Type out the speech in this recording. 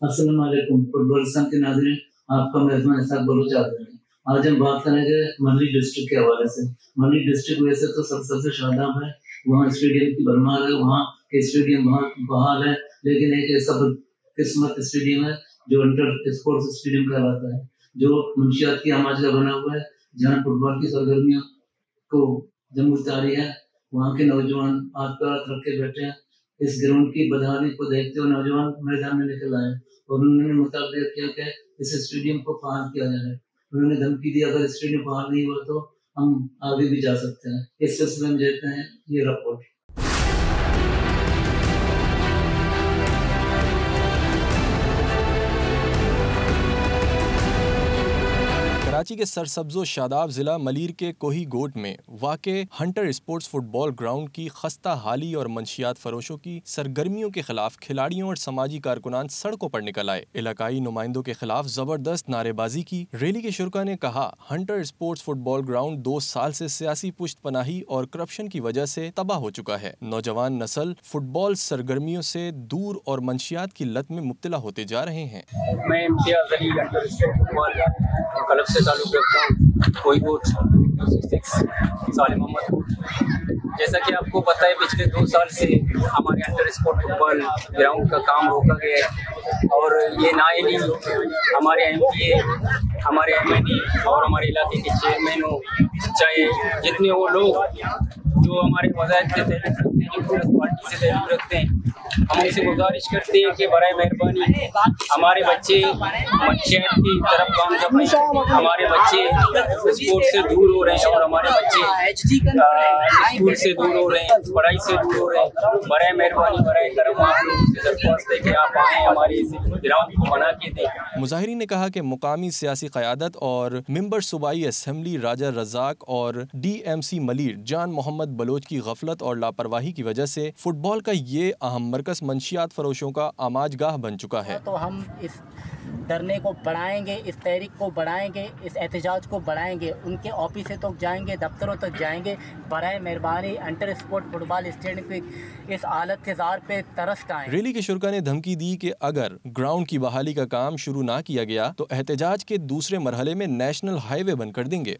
अस्सलाम वालेकुम फुटबॉलिस्तान के नाज़रीन, आपका मेज़बान इसाक बलूच हाज़िर है। आज हम बात करेंगे मंडी डिस्ट्रिक्ट के हवाले से। मंडी डिस्ट्रिक्ट वैसे तो सबसे शादाब है, वहाँ स्टेडियम की भरमार है, वहाँ के स्टेडियम बहुत बहाल है, लेकिन एक ऐसा बदकिस्मत स्टेडियम है जो इंटर स्पोर्ट्स स्टेडियम कहलाता है, जो मुंशियात की आमाज का बना हुआ है, जहाँ फुटबॉल की सरगर्मियों को जमूत जारी है। वहाँ के नौजवान हाथ पर हाथ रख के बैठे हैं। इस ग्राउंड की बदहाली को देखते हुए नौजवान मैदान में निकल आए और उन्होंने मुताबिक किया कि इस स्टेडियम को बहाल किया जाए। उन्होंने धमकी दी, अगर स्टेडियम बहाल नहीं हुआ तो हम आगे भी जा सकते हैं। इस सिलसिले में देखते हैं ये रिपोर्ट। कराची के सरसब्ज़ो शादाब ज़िला मलीर के कोही गोट में वाक़े हंटर स्पोर्ट्स फुटबॉल ग्राउंड की खस्ता हाली और मंशियात फरोशों की सरगर्मियों के खिलाफ खिलाड़ियों और समाजी कारकुनान सड़कों पर निकल आए। इलाकाई नुमाइंदों के खिलाफ जबरदस्त नारेबाजी की। रैली के शुरका ने कहा, हंटर स्पोर्ट्स फुटबॉल ग्राउंड 2 साल से सियासी पुश्तपनाही और करप्शन की वजह से तबाह हो चुका है। नौजवान नस्ल फुटबॉल सरगर्मियों से दूर और मंशियात की लत में मुब्तला होते जा रहे हैं। मैं Imtiaz Ali Hunter Sports Football Club से ताल्लुक़ रखता हूँ, कोई कोट साले मोहम्मद। जैसा कि आपको पता है, पिछले 2 साल से हमारे अंडर स्पोर्ट फुटबॉल ग्राउंड का काम रोका गया है और ये नाइली हमारे MPA, हमारे MNE और हमारे इलाके के चेयरमैन हो, चाहे जितने वो लोग जो हमारे वज़ायत से तहरीक रखते हैं, जो पार्टी से तहरीक रखते हैं, हम उनसे गुजारिश करते हैं कि बराए मेहरबानी हमारे बच्चे मंशियात की तरफ काम कर रहे हैं, हमारे बच्चे स्पोर्ट से दूर हो रहे हैं और हमारे बच्चे स्कूल से दूर हो रहे हैं, पढ़ाई से दूर हो रहे हैं। बराए मेहरबानी बराए करम आप लोगों से दरख्वास्त है कि आप आएँ, हमारे ग्राउंड को बना के दें। मुज़ाहिरीन ने कहा कि मुकामी सियासी क़यादत और मेंबर सूबाई असम्बली राजा रज़ाक और DMC मलीर जान मोहम्मद बलोच की गफलत और लापरवाही की वजह से फुटबॉल का ये अहम मरकज मंशियात फरोशों का आमाजगाह बन चुका है। तो हम इस धरने को बढ़ाएंगे, इस तहरीक को बढ़ाएंगे, इस एहतजाज को बढ़ाएंगे, उनके ऑफिस तक जाएंगे, दफ्तरों तक जाएंगे। बराए मेहरबानी अंडर स्पोर्ट फुटबॉल स्टेडियम की इस हालत के ज़ार पे तरस आएं। रैली के शुरका ने धमकी दी कि अगर ग्राउंड की बहाली का काम शुरू ना किया गया तो एहतजाज के दूसरे मरहले में नेशनल हाईवे बंद कर देंगे।